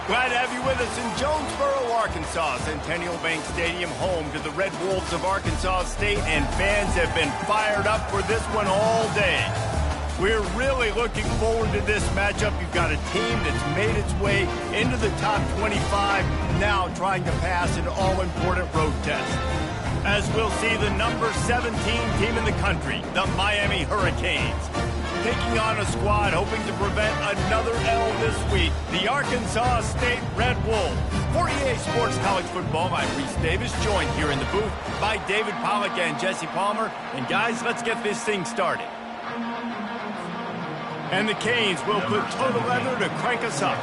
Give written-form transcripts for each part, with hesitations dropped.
Glad to have you with us in Jonesboro, Arkansas. Centennial Bank Stadium, home to the Red Wolves of Arkansas State, and fans have been fired up for this one all day. We're really looking forward to this matchup. You've got a team that's made its way into the top 25, now trying to pass an all-important road test. As we'll see the number 17 team in the country, the Miami Hurricanes, taking on a squad hoping to prevent another L this week, the Arkansas State Red Wolves. For EA Sports College Football, I'm Reese Davis, joined here in the booth by David Pollack and Jesse Palmer. And guys, let's get this thing started. And the Canes will put total leather to crank us up.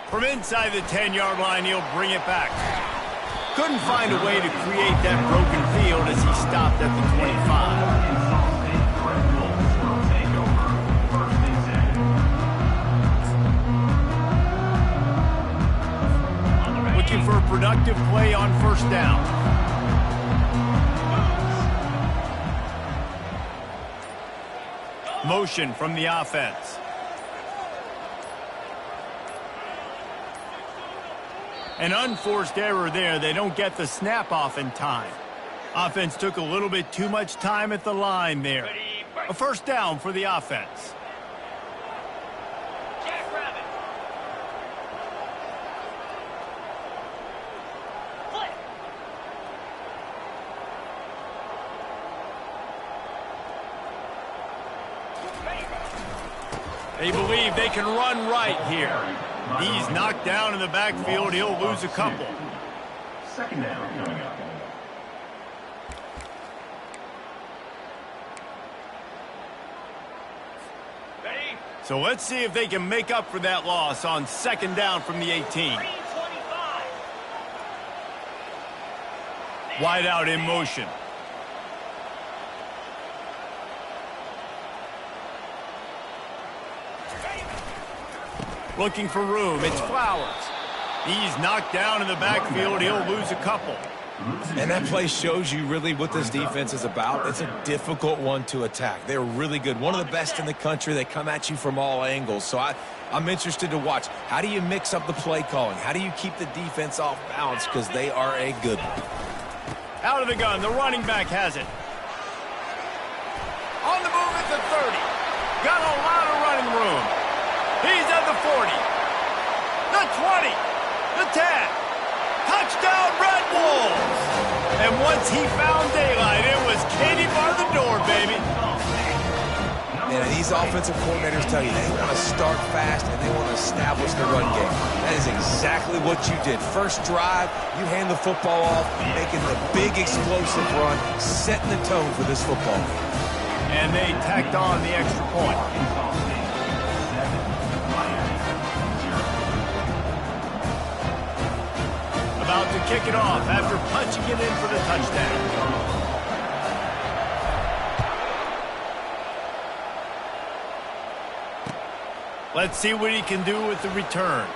From inside the 10-yard line, he'll bring it back. Couldn't find a way to create that broken field as he stopped at the 25. Looking for a productive play on first down. Motion from the offense. An unforced error there. They don't get the snap off in time. Offense took a little bit too much time at the line there. A first down for the offense. They believe they can run right here. He's knocked down in the backfield. He'll lose a couple. Second down coming up. So let's see if they can make up for that loss on second down from the 18. Wide out in motion. Looking for room. It's Flowers. He's knocked down in the backfield. He'll lose a couple. And that play shows you really what this defense is about. It's a difficult one to attack. They're really good. One of the best in the country. They come at you from all angles. So I'm interested to watch. How do you mix up the play calling? How do you keep the defense off balance? Because they are a good one. Out of the gun. The running back has it. On the move at the 30. Got a lot of running room. He's at the 40, the 20, the 10. Touchdown, Red Wolves! And once he found daylight, it was Katie bar the door, baby. And these offensive coordinators tell you they want to start fast and they want to establish the run game. That is exactly what you did. First drive, you hand the football off, making the big explosive run, setting the tone for this football game. And they tacked on the extra point. About to kick it off after punching it in for the touchdown. Let's see what he can do with the return.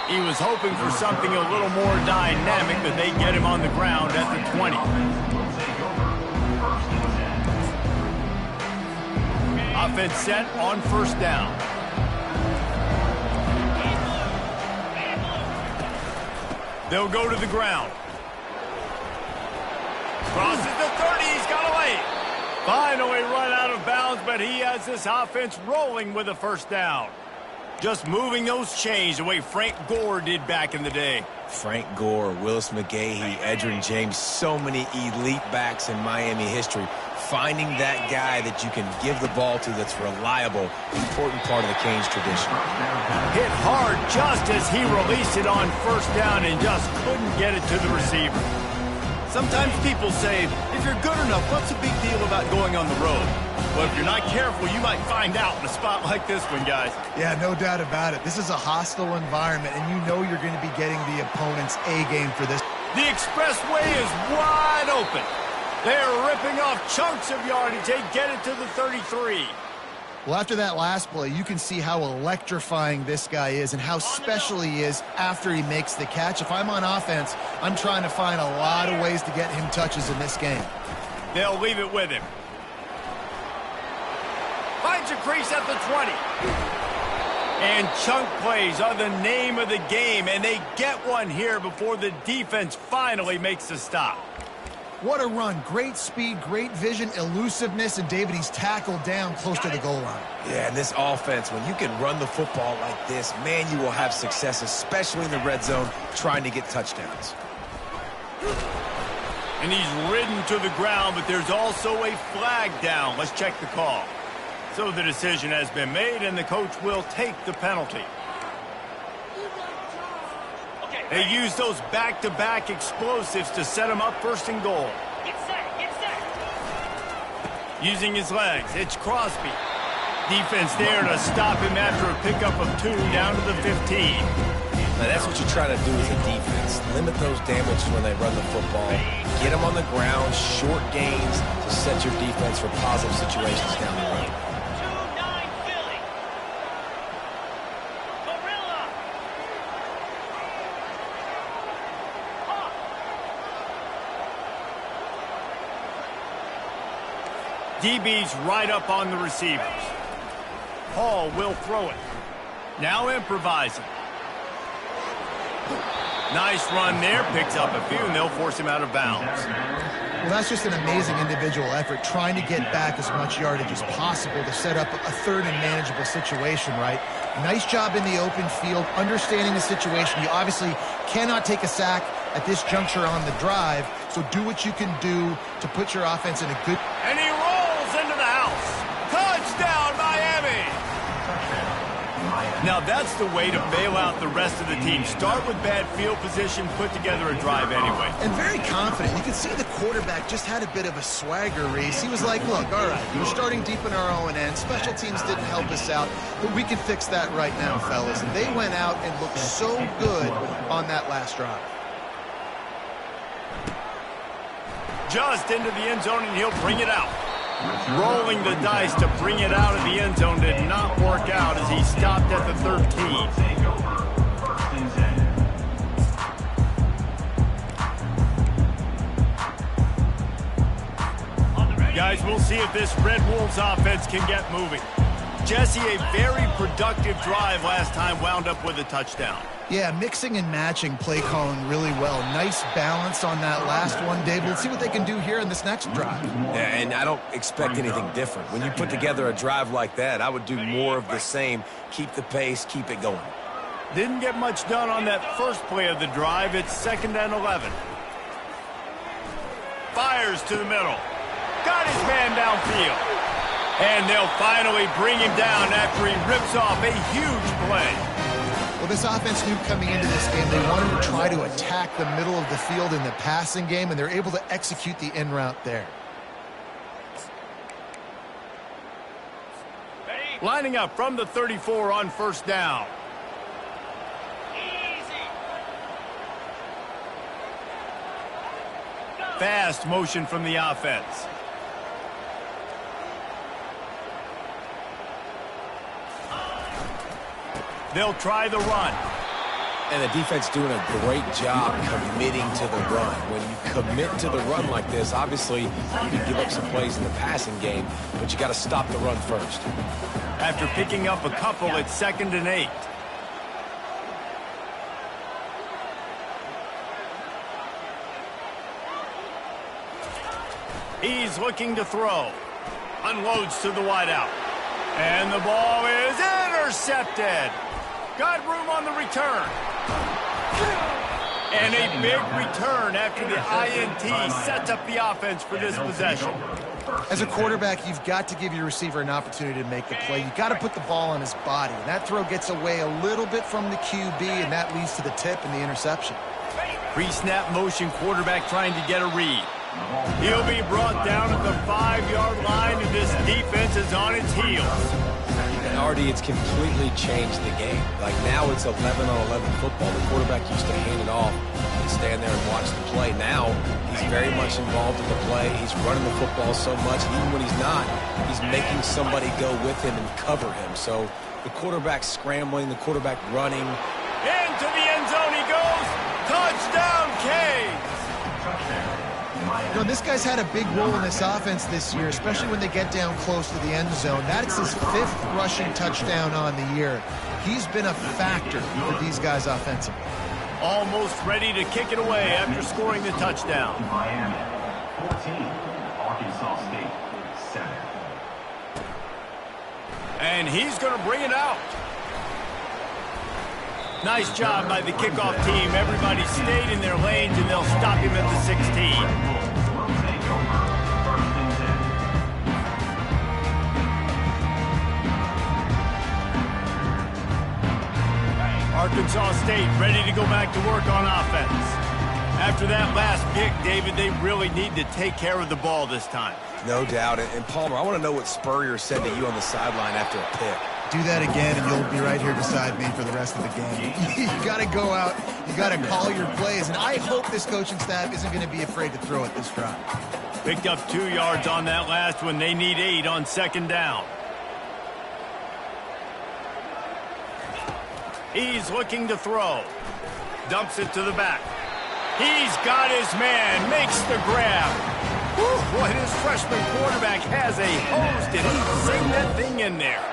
He was hoping for something a little more dynamic, but they get him on the ground at the 20. Offense set on first down. They'll go to the ground. Crosses the 30. He's got away. Finally run out of bounds, but he has this offense rolling with a first down. Just moving those chains the way Frank Gore did back in the day. Frank Gore, Willis McGahee, Edgerrin James, so many elite backs in Miami history. Finding that guy that you can give the ball to that's reliable, important part of the Canes tradition. Hit hard just as he released it on first down and just couldn't get it to the receiver. Sometimes people say, if you're good enough, what's the big deal about going on the road? Well, if you're not careful, you might find out in a spot like this one, guys. Yeah, no doubt about it. This is a hostile environment, and you know you're going to be getting the opponent's A game for this. The expressway is wide open. They're ripping off chunks of yardage. They get it to the 33. Well, after that last play, you can see how electrifying this guy is and how special he is after he makes the catch. If I'm on offense, I'm trying to find a lot of ways to get him touches in this game. They'll leave it with him. Finds a crease at the 20. And chunk plays are the name of the game, and they get one here before the defense finally makes the stop. What a run. Great speed, great vision, elusiveness, and David, he's tackled down close to the goal line. Yeah, and this offense, when you can run the football like this, man, you will have success, especially in the red zone, trying to get touchdowns. And he's ridden to the ground, but there's also a flag down. Let's check the call. So the decision has been made, and the coach will take the penalty. They use those back-to-back explosives to set him up first and goal. Get set. Using his legs, it's Crosby. Defense there to stop him after a pickup of 2 down to the 15. Now, that's what you try to do as a defense. Limit those damages when they run the football. Get them on the ground, short gains to set your defense for positive situations down the road. 2-9 Philly. Gorilla. DB's right up on the receivers. Hall will throw it. Now improvising. Nice run there. Picks up a few, and they'll force him out of bounds. Well, that's just an amazing individual effort, trying to get back as much yardage as possible to set up a third and manageable situation, right? Nice job in the open field, understanding the situation. You obviously cannot take a sack at this juncture on the drive, so do what you can do to put your offense in a good... And he rolls into the house. Touchdown, Miami! Now that's the way to bail out the rest of the team. Start with bad field position, put together a drive anyway. And very confident. You can see the quarterback just had a bit of a swagger, Reese. He was like, look, all right, we're starting deep in our own end. Special teams didn't help us out, but we can fix that right now, fellas. And they went out and looked so good on that last drive. Just into the end zone, and he'll bring it out. Rolling the dice to bring it out of the end zone did not work out as he stopped at the 13. Guys, we'll see if this Red Wolves offense can get moving. Jesse, a very productive drive last time, wound up with a touchdown. Yeah, mixing and matching play calling really well. Nice balance on that last one, Dave. Let's see what they can do here in this next drive. Yeah, and I don't expect anything different. When you put together a drive like that, I would do more of the same. Keep the pace, keep it going. Didn't get much done on that first play of the drive. It's 2nd and 11. Fires to the middle. Got his man downfield. And they'll finally bring him down after he rips off a huge play. Well, this offense knew coming into this game they wanted to try to attack the middle of the field in the passing game, and they're able to execute the in route there. Lining up from the 34 on first down. Easy. Fast motion from the offense. They'll try the run. And the defense doing a great job committing to the run. When you commit to the run like this, obviously you can give up some plays in the passing game, but you got to stop the run first. After picking up a couple, it's 2nd and 8. He's looking to throw. Unloads to the wideout. And the ball is intercepted. Got room on the return. And a big return after the INT sets up the offense for this possession. As a quarterback, you've got to give your receiver an opportunity to make the play. You've got to put the ball on his body. And that throw gets away a little bit from the QB, and that leads to the tip and the interception. Pre-snap motion quarterback trying to get a read. He'll be brought down at the 5-yard line, and this defense is on its heels. And Artie, it's completely changed the game. Like now it's 11-on-11 football. The quarterback used to hand it off and stand there and watch the play. Now he's very much involved in the play. He's running the football so much. And even when he's not, he's making somebody go with him and cover him. So the quarterback scrambling, the quarterback running. Into the end zone he goes. Touchdown, Canes. You know, this guy's had a big role in this offense this year, especially when they get down close to the end zone. That's his 5th rushing touchdown on the year. He's been a factor for these guys offensively. Almost ready to kick it away after scoring the touchdown. Miami, 14. Arkansas State, 7. And he's going to bring it out. Nice job by the kickoff team. Everybody stayed in their lanes, and they'll stop him at the 16. Arkansas State ready to go back to work on offense. After that last pick, David, they really need to take care of the ball this time. No doubt. And Palmer, I want to know what Spurrier said to you on the sideline after a pick. Do that again, and you'll be right here beside me for the rest of the game. You got to go out. You got to call your plays. And I hope this coaching staff isn't going to be afraid to throw it this drive. Picked up 2 yards on that last one. They need 8 on 2nd down. He's looking to throw. Dumps it to the back. He's got his man. Makes the grab. Whew, what his freshman quarterback has a hose. Did he sing that thing in there?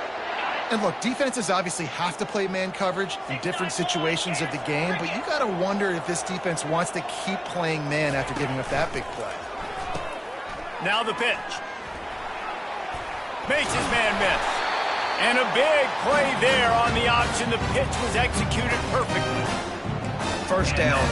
And look, defenses obviously have to play man coverage in different situations of the game, but you got to wonder if this defense wants to keep playing man after giving up that big play. Now the pitch. Makes his man miss. And a big play there on the option. The pitch was executed perfectly. First down,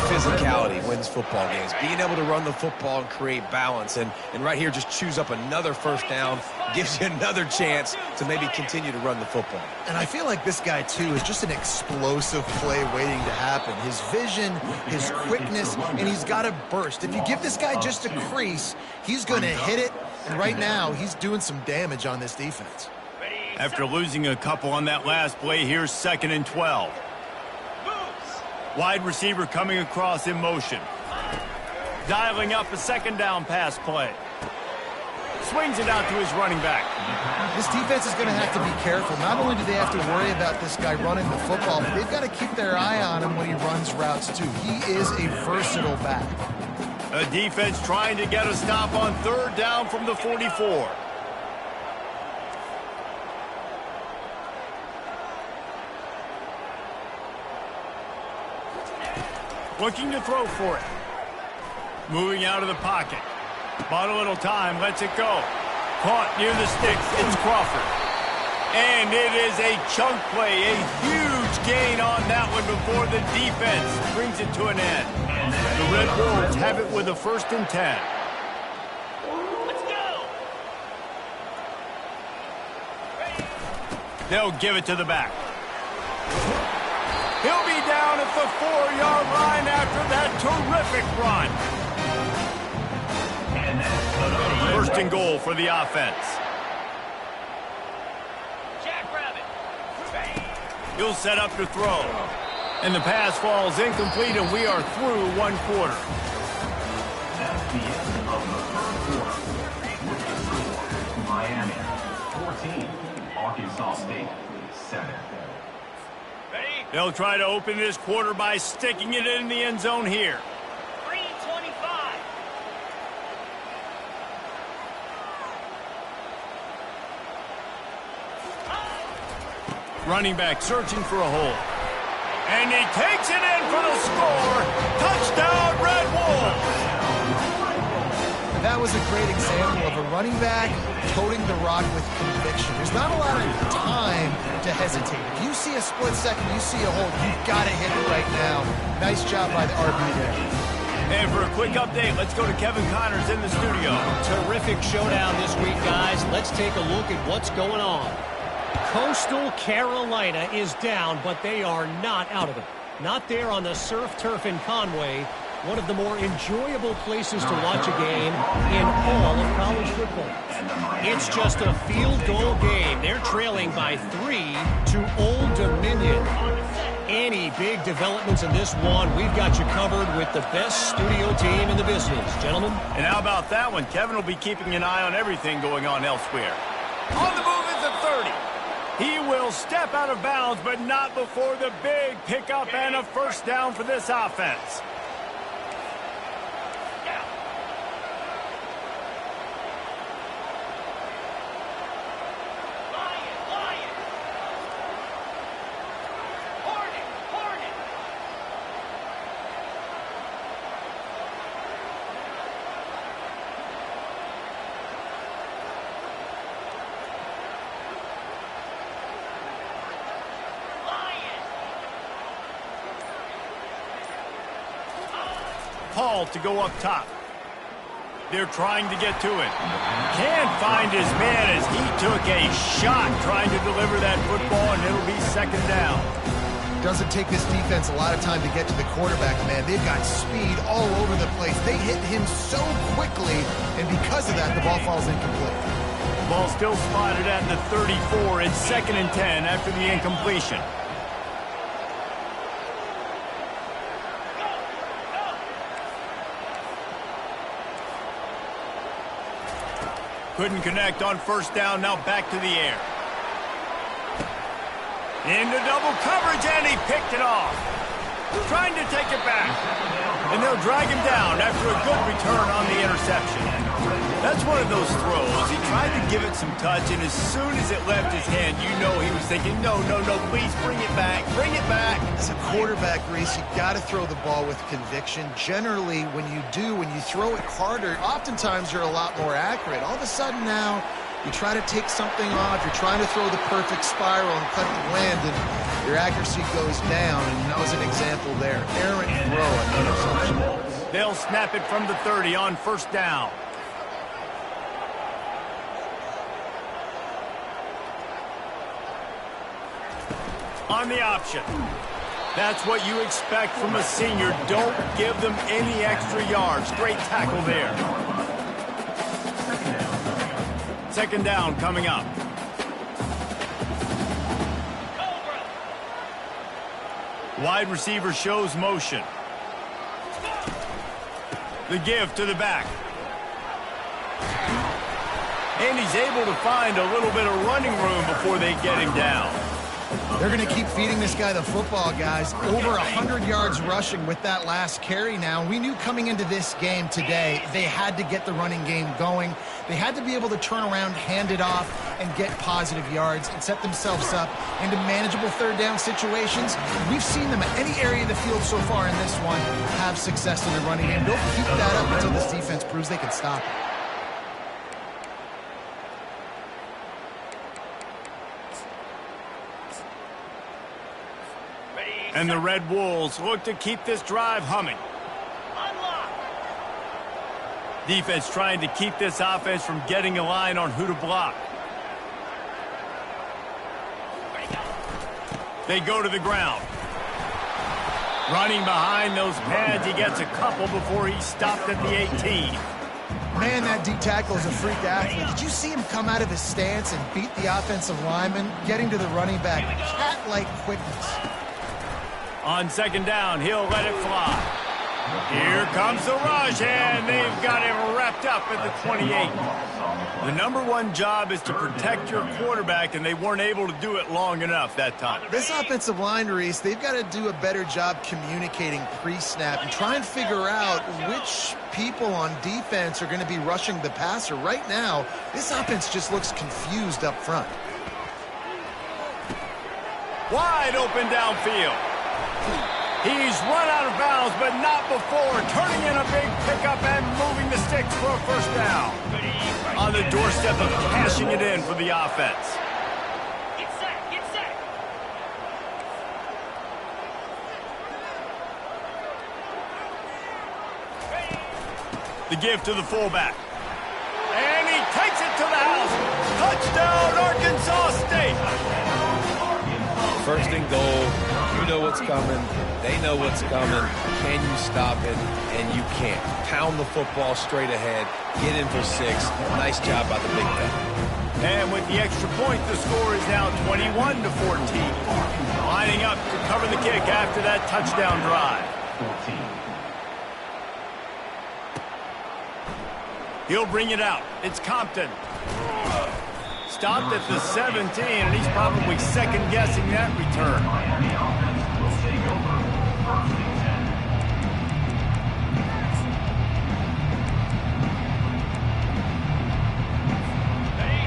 physicality wins football games. Being able to run the football and create balance. And right here, just choose up another first down, gives you another chance to maybe continue to run the football. And I feel like this guy, too, is just an explosive play waiting to happen. His vision, his quickness, and he's got a burst. If you give this guy just a crease, he's going to hit it. And right now, he's doing some damage on this defense. After losing a couple on that last play, here's 2nd and 12. Wide receiver coming across in motion. Dialing up a 2nd down pass play. Swings it out to his running back. This defense is going to have to be careful. Not only do they have to worry about this guy running the football, but they've got to keep their eye on him when he runs routes, too. He is a versatile back. A defense trying to get a stop on 3rd down from the 44. Looking to throw for it. Moving out of the pocket. Bought a little time, lets it go. Caught near the sticks, it's Crawford. And it is a chunk play, a huge gain on that one before the defense brings it to an end. The Red Wolves have it with a 1st and 10. Let's go. They'll give it to the back. He'll be down at the 4-yard line after that terrific run. 1st and goal for the offense. Jackrabbit. He'll set up to throw. And the pass falls incomplete, and we are through 1 quarter. That's the end of the 3rd quarter. With the score, Miami, 14. Arkansas State, 7. They'll try to open this quarter by sticking it in the end zone here. 3:25. Running back searching for a hole. And he takes it in for the score. Touchdown, Red Wolves! That was a great example of a running back toting the rock with conviction. There's not a lot of time to hesitate. If you see a split second, you see a hole, you've got to hit it right now. Nice job by the RB there. And for a quick update, let's go to Kevin Connors in the studio. Terrific showdown this week, guys. Let's take a look at what's going on. Coastal Carolina is down, but they are not out of it. Not there on the surf turf in Conway. One of the more enjoyable places to watch a game in all of college football. It's just a field goal game. They're trailing by 3 to Old Dominion. Any big developments in this one, we've got you covered with the best studio team in the business. Gentlemen? And how about that one? Kevin will be keeping an eye on everything going on elsewhere. On the move is the 30. He will step out of bounds, but not before the big pickup and a 1st down for this offense. Paul to go up top. They're trying to get to it. Can't find his man as he took a shot trying to deliver that football, and it'll be second down. Doesn't take this defense a lot of time to get to the quarterback, man. They've got speed all over the place. They hit him so quickly, and because of that, the ball falls incomplete. Ball still spotted at the 34. It's 2nd and 10 after the incompletion. Couldn't connect on first down. Now back to the air. Into double coverage, and he picked it off. Trying to take it back. And they'll drag him down after a good return on the interception. That's one of those throws. He tried to give it some touch, and as soon as it left his hand, you know he was thinking, no, please bring it back. Bring it back. As a quarterback, Reese, you got to throw the ball with conviction. Generally, when you throw it harder, oftentimes you're a lot more accurate. All of a sudden now, you try to take something off, you're trying to throw the perfect spiral and cut the wind, and your accuracy goes down, and that was an example there. Errant throw and interception. They'll snap it from the 30 on first down. On the option. That's what you expect from a senior. Don't give them any extra yards. Great tackle there. Second down coming up. Wide receiver shows motion. The give to the back. And he's able to find a little bit of running room before they get him down. They're going to keep feeding this guy the football, guys. Over 100 yards rushing with that last carry now. We knew coming into this game today, they had to get the running game going. They had to be able to turn around, hand it off, and get positive yards and set themselves up into manageable third down situations. We've seen them at any area of the field so far in this one have success in the running game. Don't keep that up until this defense proves they can stop it. And the Red Wolves look to keep this drive humming. Defense trying to keep this offense from getting a line on who to block. They go to the ground. Running behind those pads, he gets a couple before he stopped at the 18. Man, that D tackle is a freak athlete. Did you see him come out of his stance and beat the offensive lineman, getting to the running back? Cat-like quickness. On second down, he'll let it fly. Here comes the rush, and they've got him wrapped up at the 28. The number one job is to protect your quarterback, and they weren't able to do it long enough that time. This offensive line, Reese, they've got to do a better job communicating pre-snap and try and figure out which people on defense are going to be rushing the passer. Right now, this offense just looks confused up front. Wide open downfield. He's run out of bounds, but not before. Turning in a big pickup and moving the sticks for a first down. On the doorstep of cashing it in for the offense. Get set, get set. The give to the fullback. And he takes it to the house. Touchdown, Arkansas State. First and goal. You know what's coming. They know what's coming. Can you stop it? And you can't. Pound the football straight ahead. Get in for 6. Nice job by the big guy. And with the extra point, the score is now 21-14. Lining up to cover the kick after that touchdown drive. 14. He'll bring it out. It's Compton. Stopped at the 17, and he's probably second-guessing that return.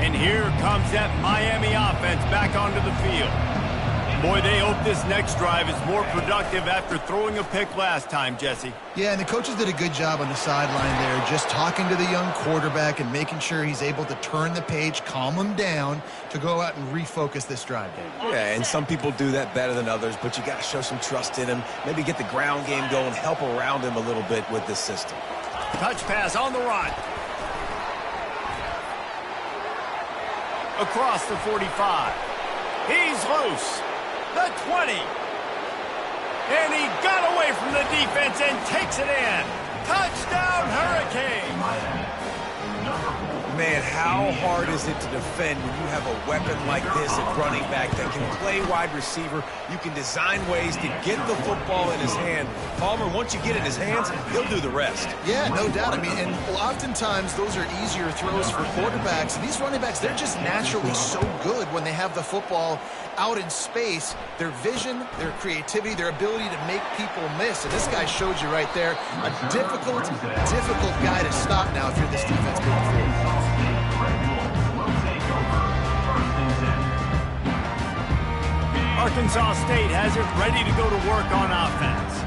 And here comes that Miami offense back onto the field. Boy, they hope this next drive is more productive after throwing a pick last time, Jesse. Yeah, and the coaches did a good job on the sideline there, just talking to the young quarterback and making sure he's able to turn the page, calm him down to go out and refocus this drive. Yeah, and some people do that better than others, but you got to show some trust in him. Maybe get the ground game going, help around him a little bit with this system. Touch pass on the run. Across the 45. He's loose. The 20. And he got away from the defense and takes it in. Touchdown, Hurricane. Man, how hard is it to defend when you have a weapon like this at running back that can play wide receiver? You can design ways to get the football in his hand. Palmer, once you get it in his hands, he'll do the rest. Yeah, no doubt. I mean, and oftentimes those are easier throws for quarterbacks. These running backs, they're just naturally so good when they have the football out in space. Their vision, their creativity, their ability to make people miss. And this guy showed you right there, a difficult guy to stop now if you're this defense moving forward. Arkansas State has it ready to go to work on offense.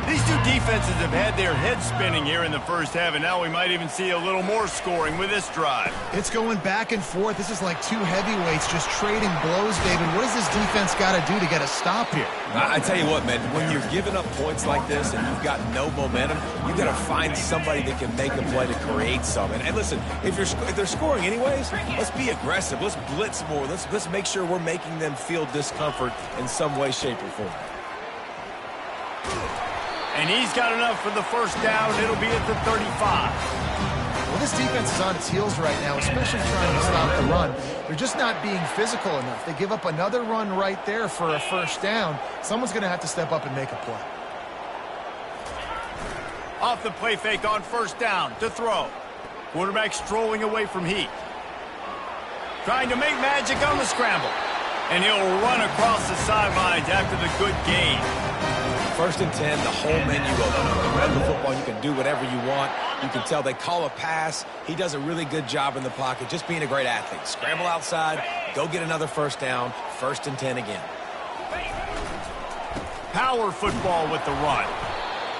These two defenses have had their heads spinning here in the first half, and now we might even see a little more scoring with this drive. It's going back and forth. This is like two heavyweights just trading blows, David. What does this defense got to do to get a stop here? I tell you what, man, when you're giving up points like this and you've got no momentum, you got to find somebody that can make a play to create something. And listen, if they're scoring anyways, let's be aggressive. Let's blitz more. Let's make sure we're making them feel discomfort in some way, shape, or form. And he's got enough for the first down. It'll be at the 35. Well, this defense is on its heels right now, especially trying to stop the run. They're just not being physical enough. They give up another run right there for a first down. Someone's going to have to step up and make a play. Off the play fake on first down to throw. Quarterback strolling away from Heat. Trying to make magic on the scramble. And he'll run across the sidelines after the good gain. First and 10, the whole menu open. You can run the football, you can do whatever you want. You can tell they call a pass. He does a really good job in the pocket, just being a great athlete. Scramble outside, go get another first down, first and 10 again. Power football with the run.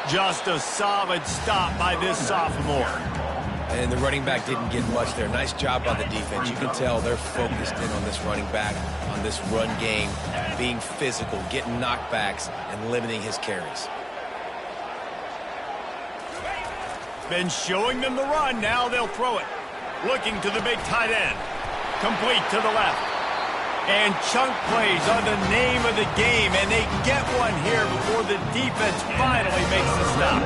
Just a solid stop by this sophomore. And the running back didn't get much there. Nice job by the defense. You can tell they're focused in on this running back, on this run game, being physical, getting knockbacks, and limiting his carries. Been showing them the run. Now they'll throw it. Looking to the big tight end. Complete to the left. And chunk plays are the name of the game, and they get one here before the defense finally makes the stop.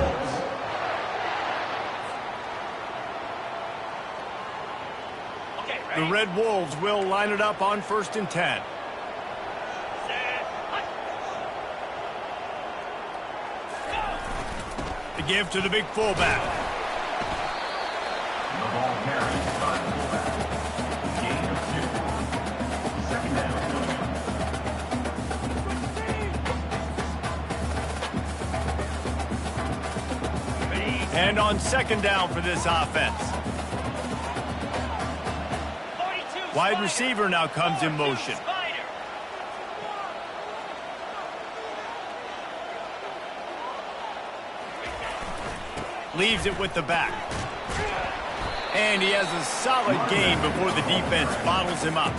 The Red Wolves will line it up on first and 10. The give to the big fullback. The ball carried by the fullback. Gain of 2. Second down. And on second down for this offense. Wide receiver now comes in motion. Leaves it with the back. And he has a solid gain before the defense bottles him up.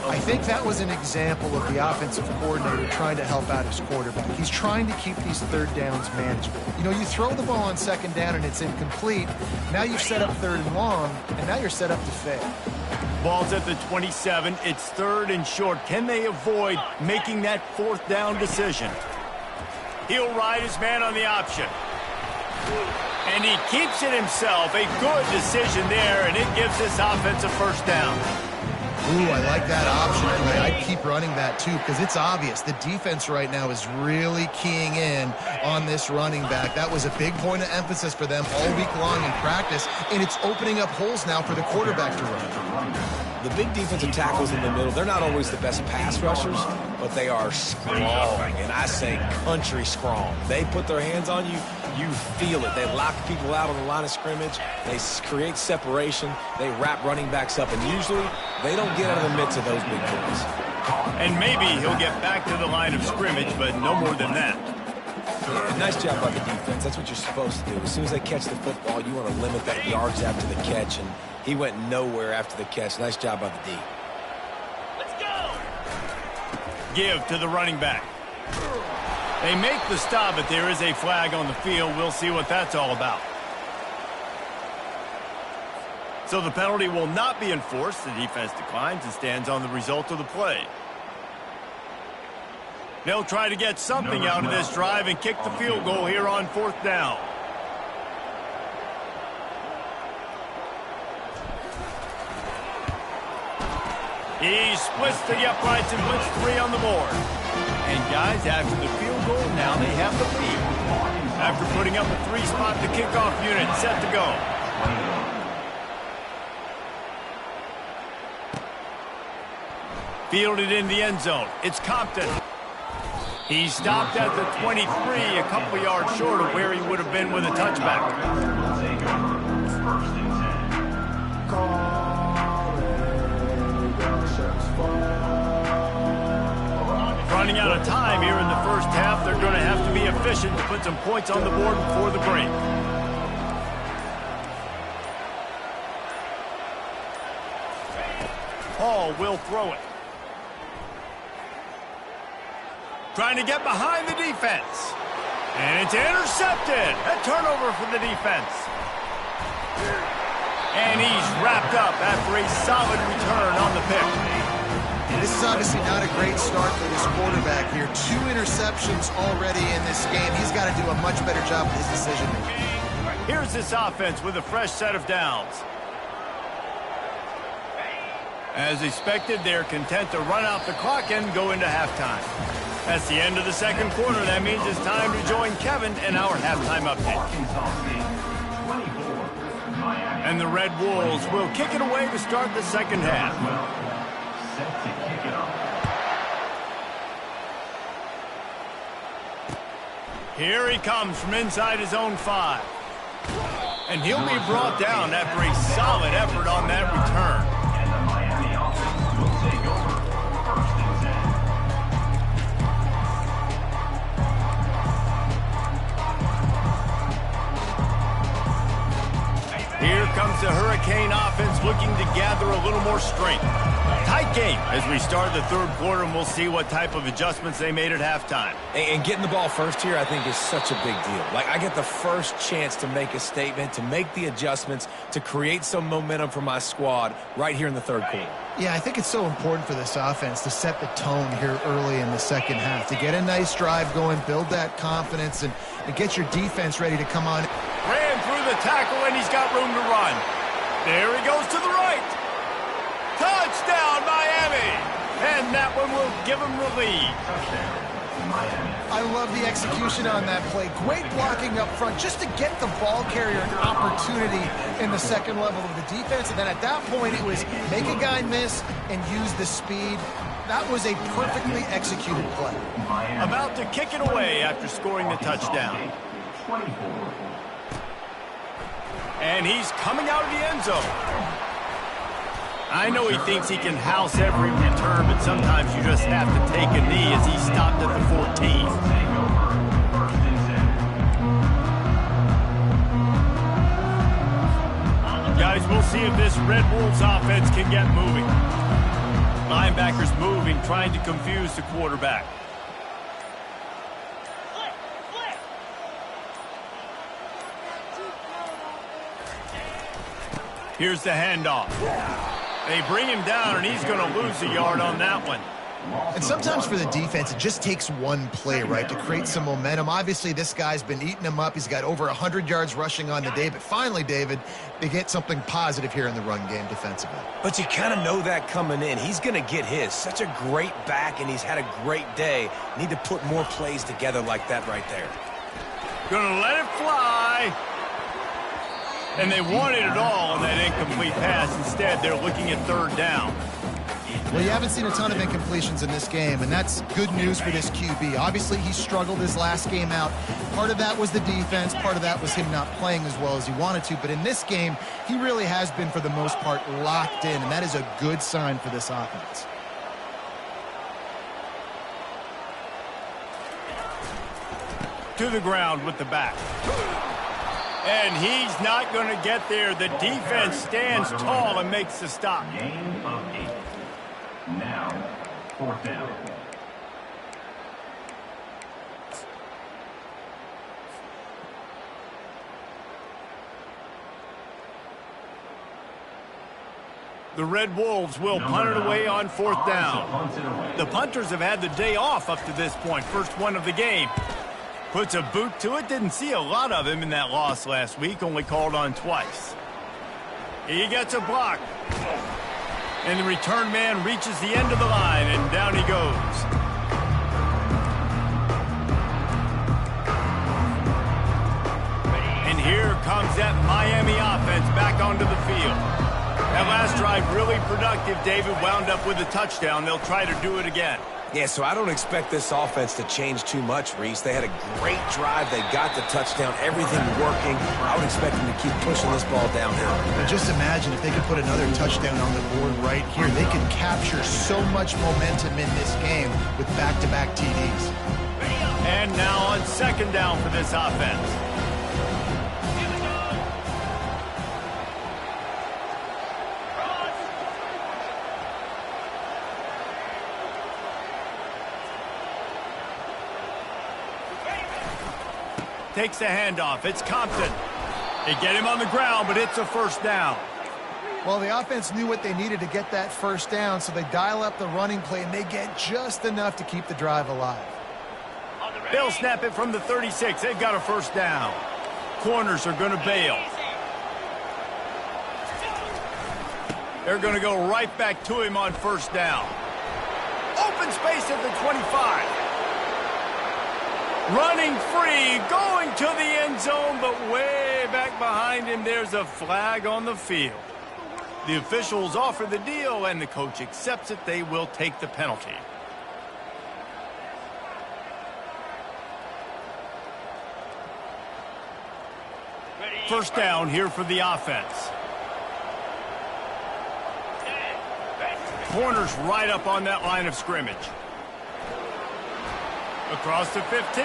I think that was an example of the offensive coordinator trying to help out his quarterback. He's trying to keep these third downs manageable. You know, you throw the ball on second down and it's incomplete. Now you've set up third and long, and now you're set up to fail. Ball's at the 27. It's third and short. Can they avoid making that fourth down decision? He'll ride his man on the option. And he keeps it himself. A good decision there, and it gives this offense a first down. Ooh, I like that option play. I'd keep running that, too, because it's obvious. The defense right now is really keying in on this running back. That was a big point of emphasis for them all week long in practice, and it's opening up holes now for the quarterback to run. The big defensive tackles in the middle, they're not always the best pass rushers, but they are strong, and I say country strong. They put their hands on you, you feel it. They lock people out on the line of scrimmage. They create separation. They wrap running backs up, and usually they don't get out of the midst of those big boys. And maybe he'll get back to the line of scrimmage, but no more than that. Yeah, nice job by the defense. That's what you're supposed to do. As soon as they catch the football, you want to limit that yards after the catch, and he went nowhere after the catch. Nice job by the D. Let's go! Give to the running back. They make the stop, but there is a flag on the field. We'll see what that's all about. So the penalty will not be enforced. The defense declines and stands on the result of the play. They'll try to get something out of this drive and kick the field goal here on 4th down. He splits to the uprights and puts 3 on the board. And guys, after the field goal, now they have the lead. After putting up a 3-spot, the kickoff unit set to go. Fielded in the end zone. It's Compton. He stopped at the 23, a couple yards short of where he would have been with a touchback. Running out of time here in the first half. They're going to have to be efficient to put some points on the board before the break. Hall will throw it. Trying to get behind the defense. And it's intercepted. A turnover for the defense. And he's wrapped up after a solid return on the pick. This is obviously not a great start for this quarterback here. 2 interceptions already in this game. He's got to do a much better job with his decision making. Here's this offense with a fresh set of downs. As expected, they're content to run out the clock and go into halftime. That's the end of the second quarter. That means it's time to join Kevin in our halftime update. And the Red Wolves will kick it away to start the second half. Here he comes from inside his own 5. And he'll be brought down after a solid effort on that return. And the Miami offense will take over 1st and 10. Here comes the Hurricane offense looking to gather a little more strength. Tight game as we start the third quarter, and we'll see what type of adjustments they made at halftime. And getting the ball first here, I think, is such a big deal. Like, I get the first chance to make a statement, to make the adjustments, to create some momentum for my squad right here in the third quarter. Yeah, I think it's so important for this offense to set the tone here early in the second half, to get a nice drive going, build that confidence, and get your defense ready to come on. Ran through the tackle, and he's got room to run. There he goes to the right. Touchdown, Miami! And that one will give him the lead. I love the execution on that play. Great blocking up front just to get the ball carrier an opportunity in the second level of the defense. And then at that point, it was make a guy miss and use the speed. That was a perfectly executed play. About to kick it away after scoring the touchdown. And he's coming out of the end zone. I know he thinks he can house every return, but sometimes you just have to take a knee as he stopped at the 14. Guys, we'll see if this Red Wolves offense can get moving. Linebackers moving, trying to confuse the quarterback. Here's the handoff. They bring him down, and he's going to lose a yard on that one. And sometimes for the defense, it just takes one play, right, to create some momentum. Obviously, this guy's been eating him up. He's got over 100 yards rushing on the day. But finally, David, they get something positive here in the run game defensively. But you kind of know that coming in. He's going to get his. Such a great back, and he's had a great day. Need to put more plays together like that right there. Gonna let it fly. And they wanted it all on that incomplete pass. Instead, they're looking at third down. Well, you haven't seen a ton of incompletions in this game, and that's good news for this QB. Obviously, he struggled his last game out. Part of that was the defense. Part of that was him not playing as well as he wanted to. But in this game, he really has been, for the most part, locked in, and that is a good sign for this offense. To the ground with the back. And he's not going to get there. The defense stands tall and makes the stop. Gain of 8. Now, 4th down. The Red Wolves will punt it away on 4th down. The punters have had the day off up to this point. First one of the game. Puts a boot to it. Didn't see a lot of him in that loss last week. Only called on twice. He gets a block. And the return man reaches the end of the line, and down he goes. And here comes that Miami offense back onto the field. That last drive really productive. David wound up with a touchdown. They'll try to do it again. Yeah, so I don't expect this offense to change too much, Reese. They had a great drive. They got the touchdown. Everything working. I would expect them to keep pushing this ball downhill. And just imagine if they could put another touchdown on the board right here. They could capture so much momentum in this game with back-to-back TDs. And now on 2nd down for this offense. Takes the handoff. It's Compton. They get him on the ground, but it's a 1st down. Well, the offense knew what they needed to get that 1st down, so they dial up the running play, and they get just enough to keep the drive alive. They'll snap it from the 36. They've got a 1st down. Corners are going to bail. They're going to go right back to him on 1st down. Open space at the 25. Running free, going to the end zone, but way back behind him, there's a flag on the field. The officials offer the deal, and the coach accepts it. They will take the penalty. First down here for the offense. Corners right up on that line of scrimmage. Across the 15.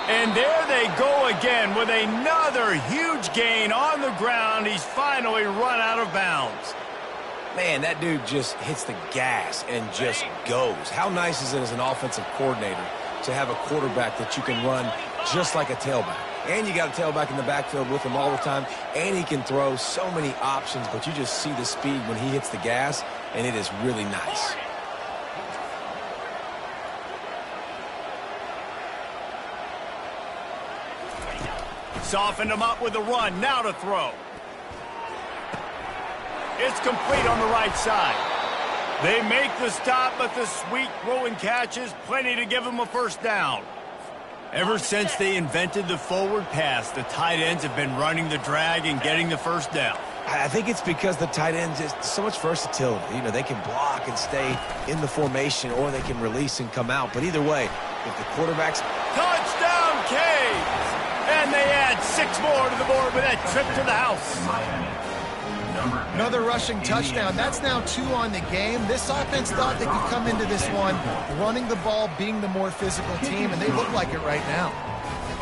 And there they go again with another huge gain on the ground. He's finally run out of bounds. Man, that dude just hits the gas and just goes. How nice is it as an offensive coordinator to have a quarterback that you can run just like a tailback? And you got a tailback in the backfield with him all the time, and he can throw so many options, but you just see the speed when he hits the gas, and it is really nice. Softened him up with a run. Now to throw. It's complete on the right side. They make the stop, but the sweet throw and catch is plenty to give them a 1st down. Ever since they invented the forward pass, the tight ends have been running the drag and getting the 1st down. I think it's because the tight ends is so much versatility. You know, they can block and stay in the formation, or they can release and come out. But either way, if the quarterback's... Touchdown, Caves! And they add 6 more to the board with that trip to the house. Another rushing touchdown. That's now 2 on the game. This offense thought they could come into this one running the ball, being the more physical team, and they look like it right now.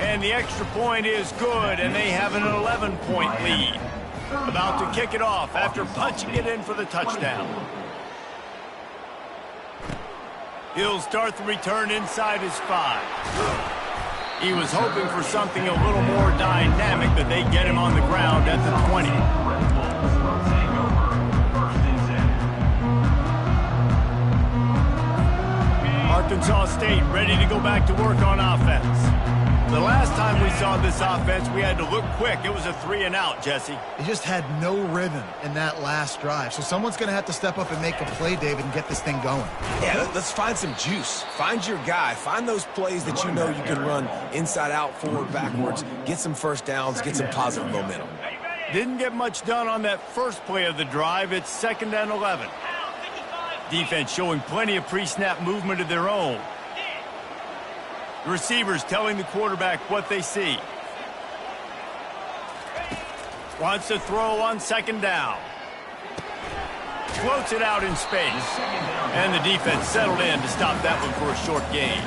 And the extra point is good, and they have an 11-point lead. About to kick it off after punching it in for the touchdown. He'll start the return inside his 5. He was hoping for something a little more dynamic, but they get him on the ground at the 20. Arkansas State ready to go back to work on offense. The last time we saw this offense, we had to look quick. It was a 3-and-out, Jesse. They just had no rhythm in that last drive. So someone's going to have to step up and make a play, David, and get this thing going. Yeah, let's find some juice. Find your guy. Find those plays that you know you can run inside out, forward, backwards. Get some 1st downs. Get some positive momentum. Didn't get much done on that first play of the drive. It's 2nd and 11. Defense showing plenty of pre-snap movement of their own. The receivers telling the quarterback what they see. Wants to throw on 2nd down. floats it out in space. And the defense settled in to stop that one for a short gain.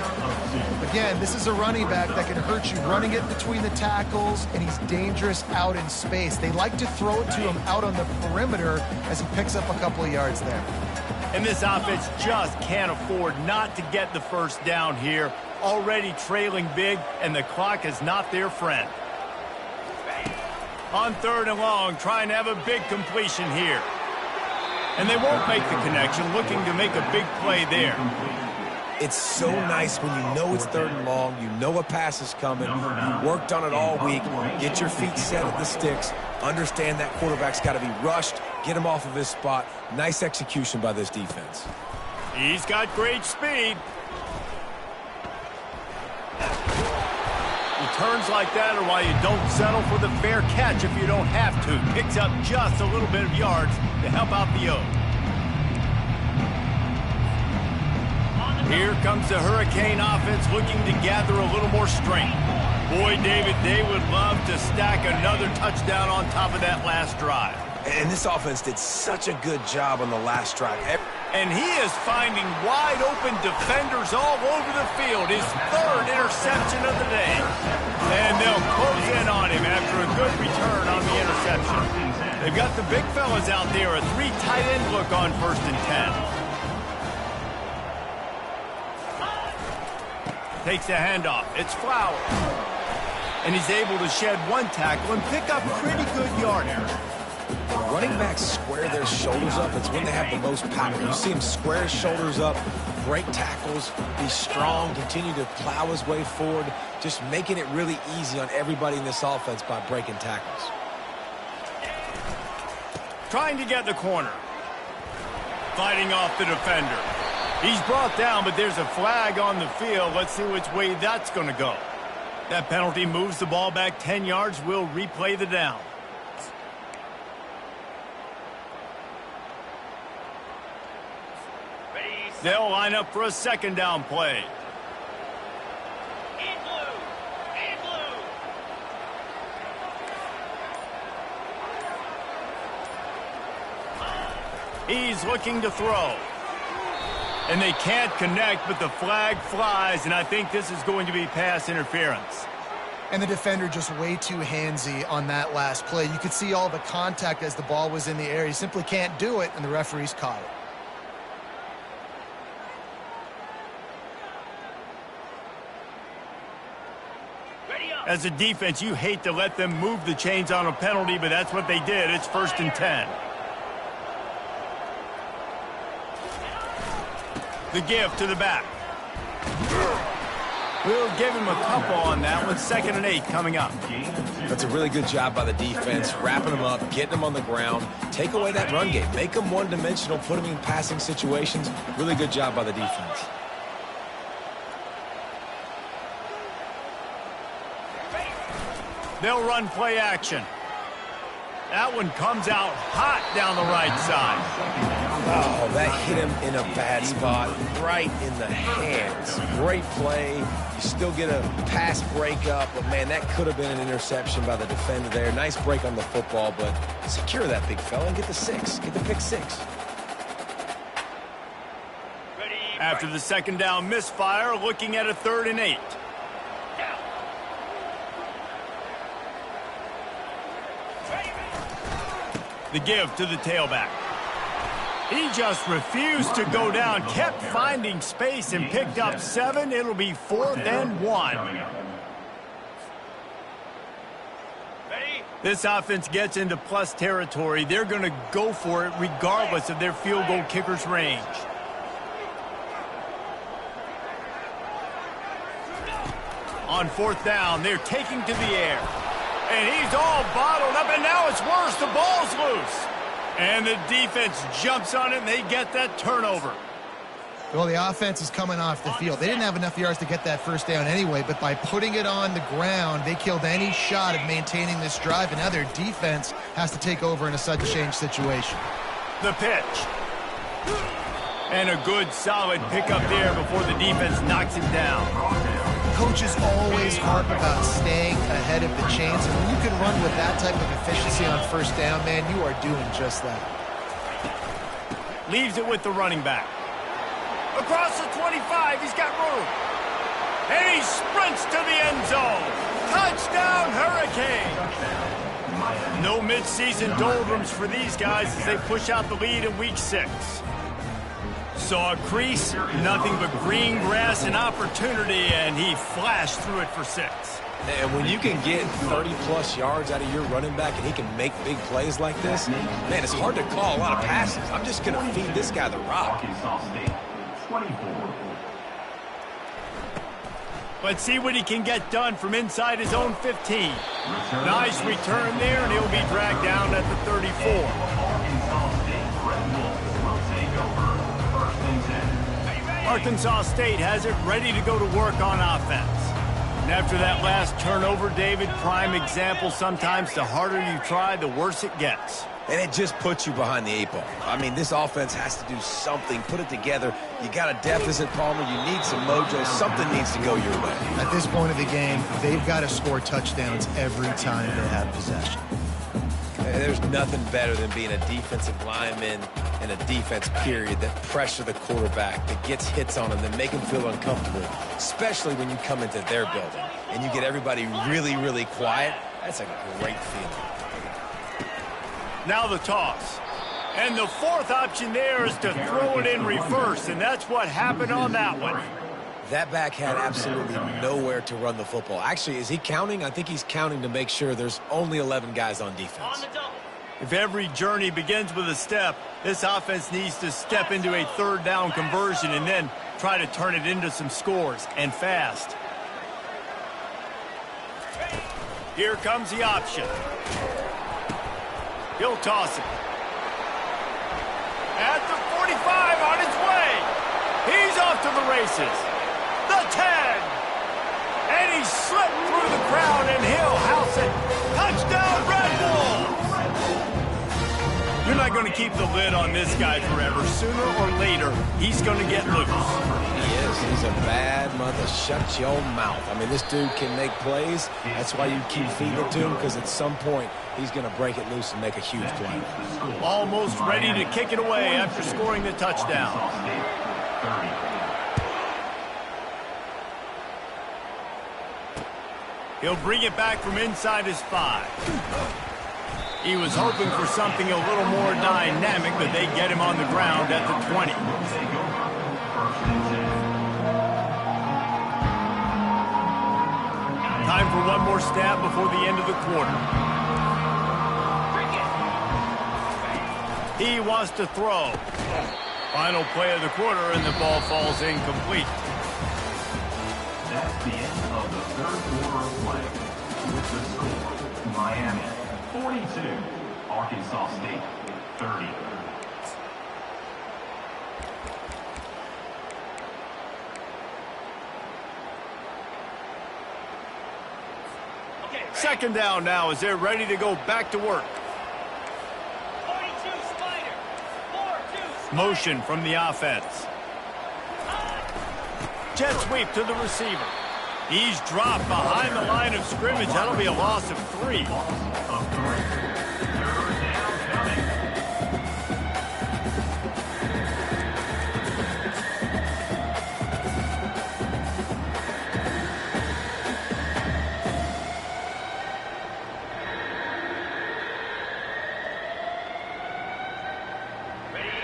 Again, this is a running back that can hurt you running it between the tackles, and he's dangerous out in space. They like to throw it to him out on the perimeter as he picks up a couple of yards there. And this offense just can't afford not to get the first down here. Already trailing big, and the clock is not their friend. On 3rd and long, trying to have a big completion here. And they won't make the connection, looking to make a big play there. It's so nice when you know it's 3rd and long, you know a pass is coming, you worked on it all week, get your feet set at the sticks, understand that quarterback's got to be rushed, get him off of his spot. Nice execution by this defense. He's got great speed. Returns like that are why you don't settle for the fair catch if you don't have to. Picks up just a little bit of yards to help out the O. Here comes the Hurricane offense looking to gather a little more strength. Boy, David, they would love to stack another touchdown on top of that last drive. And this offense did such a good job on the last drive. And he is finding wide-open defenders all over the field. His 3rd interception of the day. And they'll close in on him after a good return on the interception. They've got the big fellas out there, a 3 tight end look on 1st and 10. Takes the handoff. It's Flowers. And he's able to shed 1 tackle and pick up pretty good yardage. Running backs square their shoulders up. It's when they have the most power. You see him square his shoulders up, break tackles, be strong, continue to plow his way forward, just making it really easy on everybody in this offense by breaking tackles. Trying to get the corner. Fighting off the defender. He's brought down, but there's a flag on the field. Let's see which way that's going to go. That penalty moves the ball back 10 yards. We'll replay the down. They'll line up for a 2nd down play. In blue. In blue. He's looking to throw. And they can't connect, but the flag flies, and I think this is going to be pass interference. And the defender just way too handsy on that last play. You could see all the contact as the ball was in the air. He simply can't do it, and the referees caught it. As a defense, you hate to let them move the chains on a penalty, but that's what they did. It's 1st and 10. The give to the back. We'll give him a couple on that one. 2nd and 8 coming up. That's a really good job by the defense, wrapping them up, getting them on the ground. Take away that run game. Make them one-dimensional, put them in passing situations. Really good job by the defense. They'll run play action. That one comes out hot down the right side. Oh, that hit him in a bad spot, right in the hands. Great play. You still get a pass breakup, but, man, that could have been an interception by the defender there. Nice break on the football, but secure that big fella and get the 6. Get the pick 6. After the 2nd down misfire, looking at a 3rd and 8. The give to the tailback. He just refused to go down, kept finding space and picked up 7. It'll be 4th and 1. This offense gets into plus territory. They're going to go for it regardless of their field goal kicker's range. On 4th down, they're taking to the air. And he's all bottled up, and now it's worse. The ball's loose. And the defense jumps on it, and they get that turnover. Well, the offense is coming off the field. They didn't have enough yards to get that first down anyway, but by putting it on the ground, they killed any shot of maintaining this drive, and now their defense has to take over in a sudden change situation. The pitch. And a good, solid pickup there before the defense knocks him down. Coaches always harp about staying ahead of the chains, and when you can run with that type of efficiency on 1st down, man, you are doing just that. Leaves it with the running back. Across the 25, he's got room. And he sprints to the end zone. Touchdown, Hurricane. No mid-season doldrums for these guys as they push out the lead in Week 6. Saw a crease, nothing but green grass and opportunity, and he flashed through it for 6. And when you can get 30-plus yards out of your running back and he can make big plays like this, man, it's hard to call a lot of passes. I'm just going to feed this guy the rock. Arkansas State, 24. Let's see what he can get done from inside his own 15. Nice return there, and he'll be dragged down at the 34. Arkansas State Red Wolves will take over. First and 10. Arkansas State has it ready to go to work on offense. And after that last turnover, David, prime example, sometimes the harder you try, the worse it gets. And it just puts you behind the 8 ball. I mean, this offense has to do something, put it together. You got a deficit, Palmer. You need some mojo. Something needs to go your way. At this point of the game, they've got to score touchdowns every time they have possession. There's nothing better than being a defensive lineman and a defense period that pressure the quarterback, that gets hits on him, that make him feel uncomfortable, especially when you come into their building and you get everybody really, really quiet. That's a great feeling. Now the toss. And the fourth option there is to throw it in reverse, and that's what happened on that one. That back had absolutely nowhere to run the football. Actually, is he counting? I think he's counting to make sure there's only 11 guys on defense. If every journey begins with a step, this offense needs to step into a third down conversion and then try to turn it into some scores, and fast. Here comes the option. He'll toss it. At the 45, on his way. He's off to the races. The 10. And he slipped through the crowd, and he'll house it. Touchdown, Red Wolves! You're not going to keep the lid on this guy forever. Sooner or later, he's going to get loose. He is. He's a bad mother. Shut your mouth. I mean, this dude can make plays. That's why you keep feeding it to him, because at some point, he's going to break it loose and make a huge play. Almost ready to kick it away after scoring the touchdown. He'll bring it back from inside his 5. He was hoping for something a little more dynamic, but they get him on the ground at the 20. Time for one more snap before the end of the quarter. He wants to throw. Final play of the quarter, and the ball falls incomplete. That's the end of the third quarter of play. With the score, Miami 42, Arkansas State 30. Second down now as they're ready to go back to work. 42 Spider. 4-2 Spider. Motion from the offense. Jet sweep to the receiver. He's dropped behind the line of scrimmage. That'll be a loss of 3.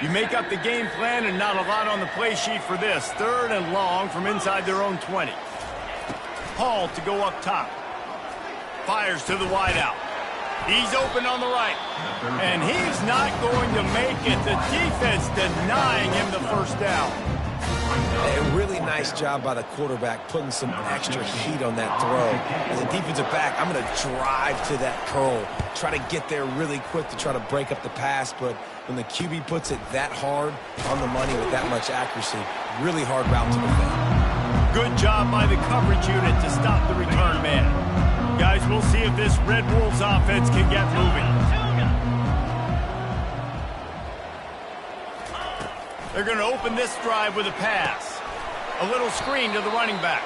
You make up the game plan and not a lot on the play sheet for this. Third and long from inside their own 20. Hall to go up top. Fires to the wideout. He's open on the right. And he's not going to make it. The defense denying him the first down. A really nice job by the quarterback putting some extra heat on that throw. As a defensive back, I'm going to drive to that curl, try to get there really quick to try to break up the pass, but when the QB puts it that hard on the money with that much accuracy, really hard route to defend. Good job by the coverage unit to stop the return man. Guys, we'll see if this Red Wolves offense can get moving. They're going to open this drive with a pass. A little screen to the running back.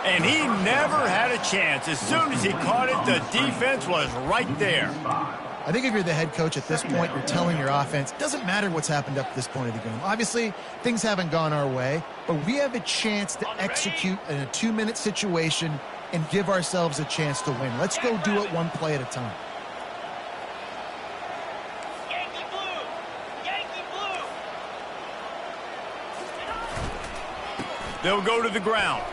And he never had a chance. As soon as he caught it, the defense was right there. I think if you're the head coach at this point, you're telling your offense, it doesn't matter what's happened up to this point of the game. Obviously, things haven't gone our way, but we have a chance to execute in a 2-minute situation and give ourselves a chance to win. Let's go do it one play at a time. Yankee blue! Yankee blue! They'll go to the ground.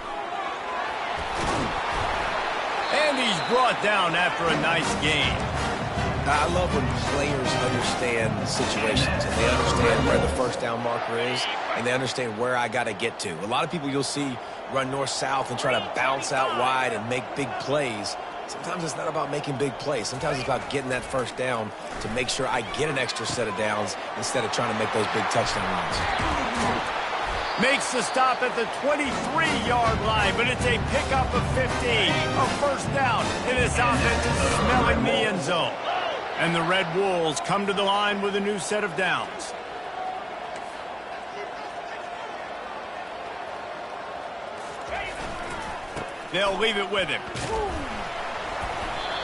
And he's brought down after a nice game. I love when players understand situations and they understand where the first down marker is and they understand where I got to get to. A lot of people you'll see run north-south and try to bounce out wide and make big plays. Sometimes it's not about making big plays. Sometimes it's about getting that first down to make sure I get an extra set of downs instead of trying to make those big touchdown runs. Makes the stop at the 23-yard line, but it's a pickup of 15. A first down, and this offense is smelling the end zone. And the Red Wolves come to the line with a new set of downs. They'll leave it with him.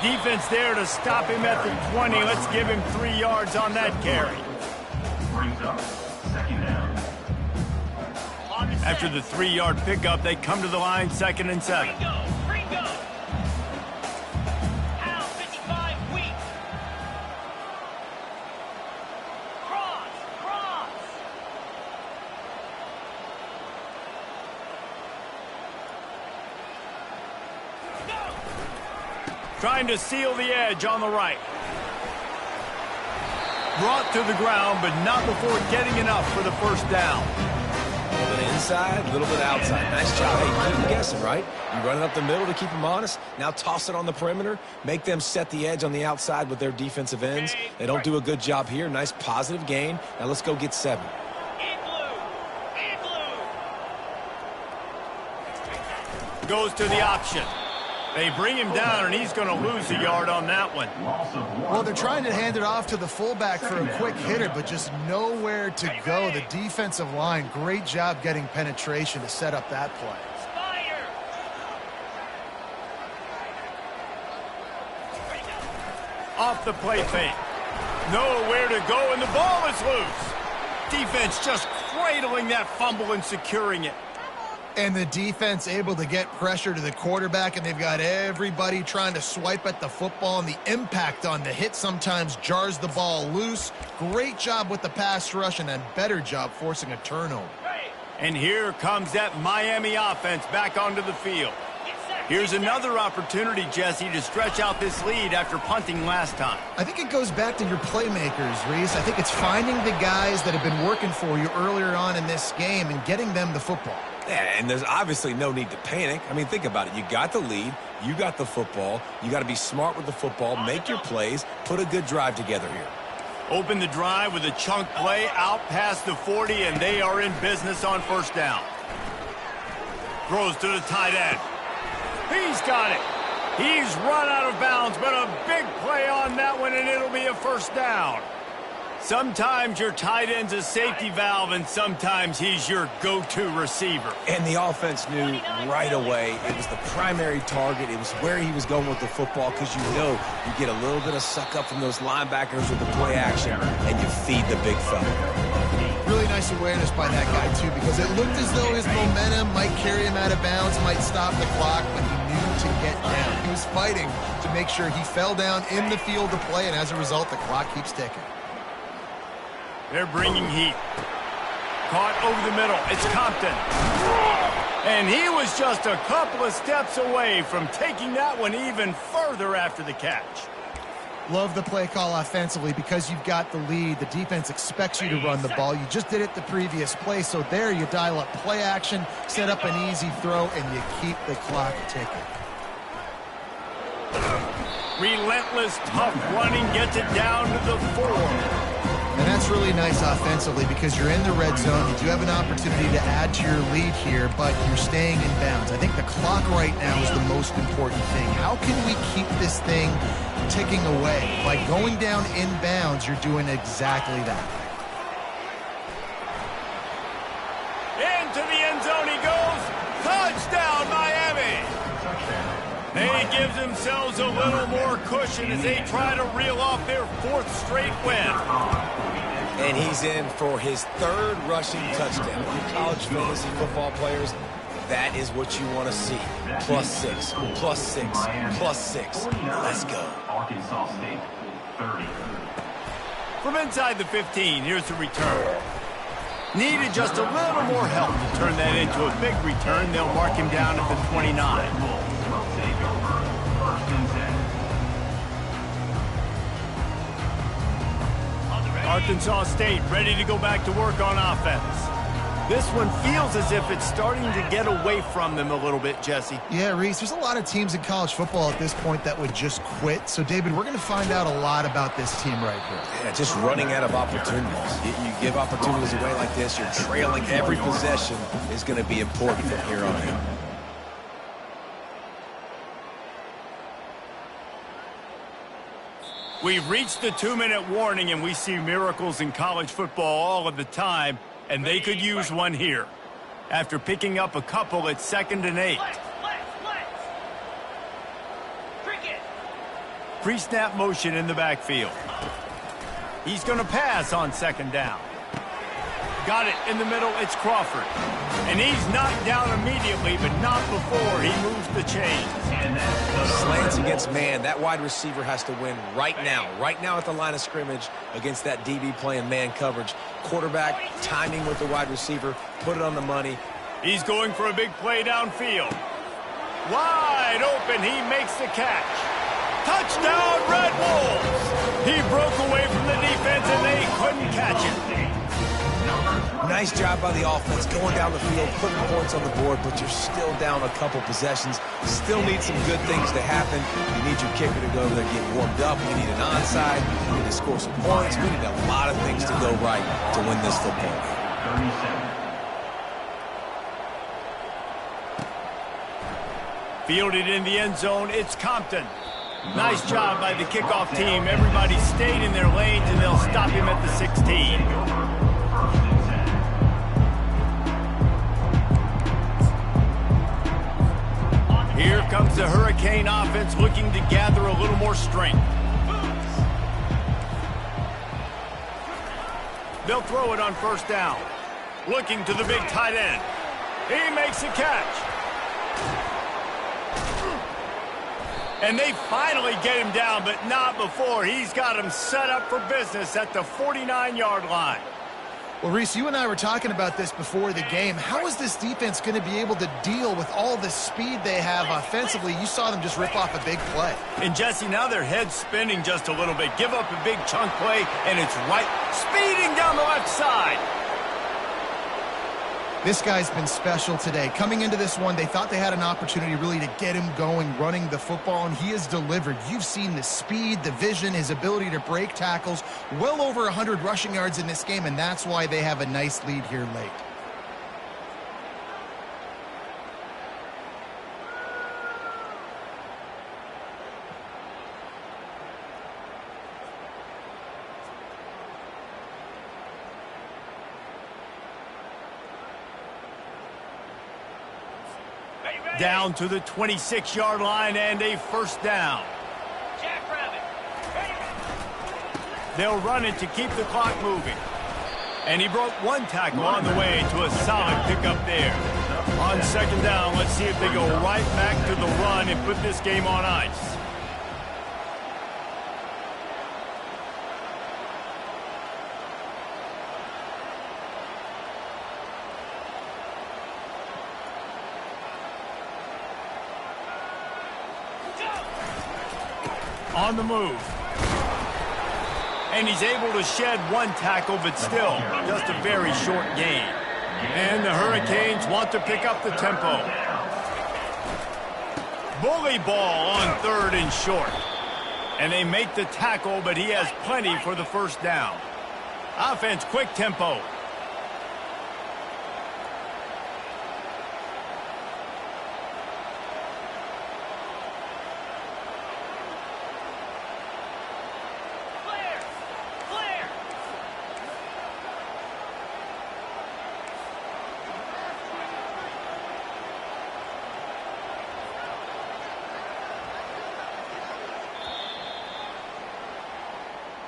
Defense there to stop him at the 20. Let's give him 3 yards on that carry. Brings up second down. After the 3-yard pickup, they come to the line, 2nd and 7. Ringo! Al 55 weak. Cross! Go! Trying to seal the edge on the right. Brought to the ground, but not before getting enough for the first down. A little bit inside, a little bit outside. Nice job. Hey, keep them guessing, right? You run it up the middle to keep them honest. Now toss it on the perimeter. Make them set the edge on the outside with their defensive ends. They don't do a good job here. Nice positive gain. Now let's go get 7. In blue! In blue! Goes to the option. They bring him down, and he's going to lose a yard on that one. Well, they're trying to hand it off to the fullback for a quick hitter, but just nowhere to go. The defensive line, great job getting penetration to set up that play. Fire! Off the play fake. Nowhere to go, and the ball is loose. Defense just cradling that fumble and securing it. And the defense able to get pressure to the quarterback, and they've got everybody trying to swipe at the football, and the impact on the hit sometimes jars the ball loose. Great job with the pass rush, and a better job forcing a turnover. And here comes that Miami offense back onto the field. Here's another opportunity, Jesse, to stretch out this lead after punting last time. I think it goes back to your playmakers, Reese. I think it's finding the guys that have been working for you earlier on in this game and getting them the football. Yeah, and there's obviously no need to panic. I mean, think about it. You got the lead. You got the football. You got to be smart with the football. Make your plays. Put a good drive together here. Open the drive with a chunk play out past the 40, and they are in business on first down. Throws to the tight end. He's got it. He's run out of bounds, but a big play on that one, and it'll be a first down. Sometimes your tight end's a safety valve, and sometimes he's your go-to receiver. And the offense knew right away it was the primary target. It was where he was going with the football, because you know you get a little bit of suck up from those linebackers with the play action, and you feed the big fella. Really nice awareness by that guy, too, because it looked as though his momentum might carry him out of bounds, might stop the clock, but he knew to get down. He was fighting to make sure he fell down in the field to play, and as a result, the clock keeps ticking. They're bringing heat. Caught over the middle. It's Compton. And he was just a couple of steps away from taking that one even further after the catch. Love the play call offensively because you've got the lead. The defense expects you to run the ball. You just did it the previous play, so there you dial up play action, set up an easy throw, and you keep the clock ticking. Relentless, tough running gets it down to the 4. And that's really nice offensively because you're in the red zone. You do have an opportunity to add to your lead here, but you're staying in bounds. I think the clock right now is the most important thing. How can we keep this thing ticking away? By going down in bounds, you're doing exactly that. Into the end zone he goes. Touchdown, Miami. They give themselves a little more cushion as they try to reel off their 4th straight win. And he's in for his 3rd rushing touchdown. You college fantasy football players, that is what you want to see. +6, +6, +6. Let's go. Arkansas State, 30. From inside the 15, here's the return. Needed just a little more help to turn that into a big return. They'll mark him down at the 29. Will take over. 1st and 10. Arkansas State ready to go back to work on offense. This one feels as if it's starting to get away from them a little bit, Jesse. Yeah, Reese, there's a lot of teams in college football at this point that would just quit. So, David, we're going to find out a lot about this team right here. Yeah, just running out of opportunities. You give opportunities away like this, you're trailing every possession is going to be important from here on out. We've reached the 2-minute warning, and we see miracles in college football all of the time, and they could use one here. After picking up a couple at 2nd and 8. Pre-snap motion in the backfield. He's going to pass on 2nd down. Got it in the middle, it's Crawford. And he's knocked down immediately, but not before he moves the chains. Slants against man, that wide receiver has to win right now at the line of scrimmage against that DB playing man coverage. Quarterback, timing with the wide receiver, put it on the money. He's going for a big play downfield. Wide open, he makes the catch. Touchdown, Red Wolves! He broke away from the defense and they couldn't catch him. Nice job by the offense going down the field, putting points on the board, but you're still down a couple possessions. Still need some good things to happen. You need your kicker to go over there, get warmed up. We need an onside. We need to score some points. We need a lot of things to go right to win this football game. 37. Fielded in the end zone, it's Compton. Nice job by the kickoff team. Everybody stayed in their lanes, and they'll stop him at the 16. Here comes the Hurricane offense looking to gather a little more strength. They'll throw it on 1st down. Looking to the big tight end. He makes a catch. And they finally get him down, but not before. He's got him set up for business at the 49-yard line. Well, Reese, you and I were talking about this before the game. How is this defense going to be able to deal with all the speed they have offensively? You saw them just rip off a big play. And, Jesse, now their head's spinning just a little bit. Give up a big chunk play, and it's right, speeding down the left side. This guy's been special today. Coming into this one, they thought they had an opportunity really to get him going, running the football, and he has delivered. You've seen the speed, the vision, his ability to break tackles. Well over 100 rushing yards in this game, and that's why they have a nice lead here late. Down to the 26-yard line and a 1st down. They'll run it to keep the clock moving. And he broke one tackle on the way to a solid pickup there. On 2nd down, let's see if they go right back to the run and put this game on ice. On the move. And he's able to shed one tackle, but still just a very short gain. And the Hurricanes want to pick up the tempo. Bully ball on 3rd and short. And they make the tackle, but he has plenty for the 1st down. Offense, quick tempo.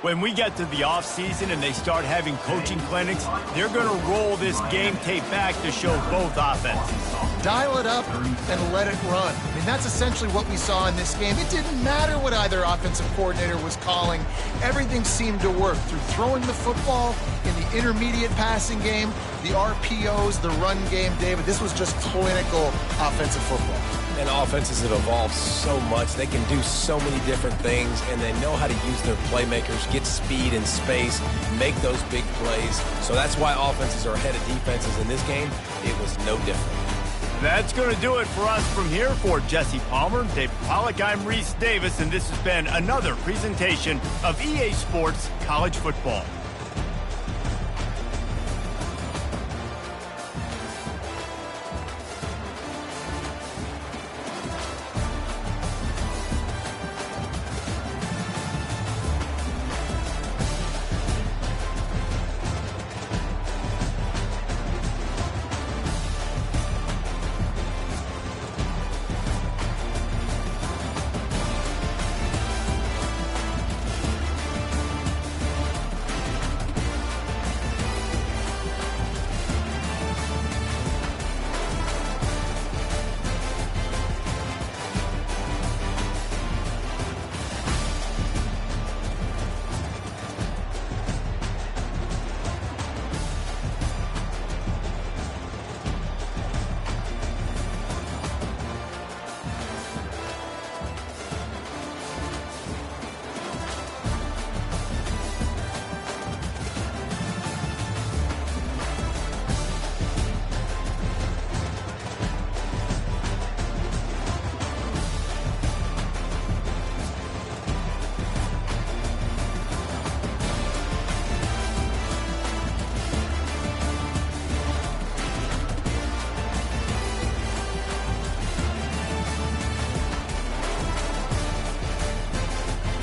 When we get to the offseason and they start having coaching clinics, they're going to roll this game tape back to show both offenses. Dial it up and let it run. I mean, that's essentially what we saw in this game. It didn't matter what either offensive coordinator was calling. Everything seemed to work through throwing the football in the intermediate passing game, the RPOs, the run game, David. This was just clinical offensive football. And offenses have evolved so much. They can do so many different things, and they know how to use their playmakers, get speed and space, make those big plays. So that's why offenses are ahead of defenses in this game. It was no different. That's going to do it for us from here. For Jesse Palmer, David Pollack, I'm Reese Davis, and this has been another presentation of EA Sports College Football.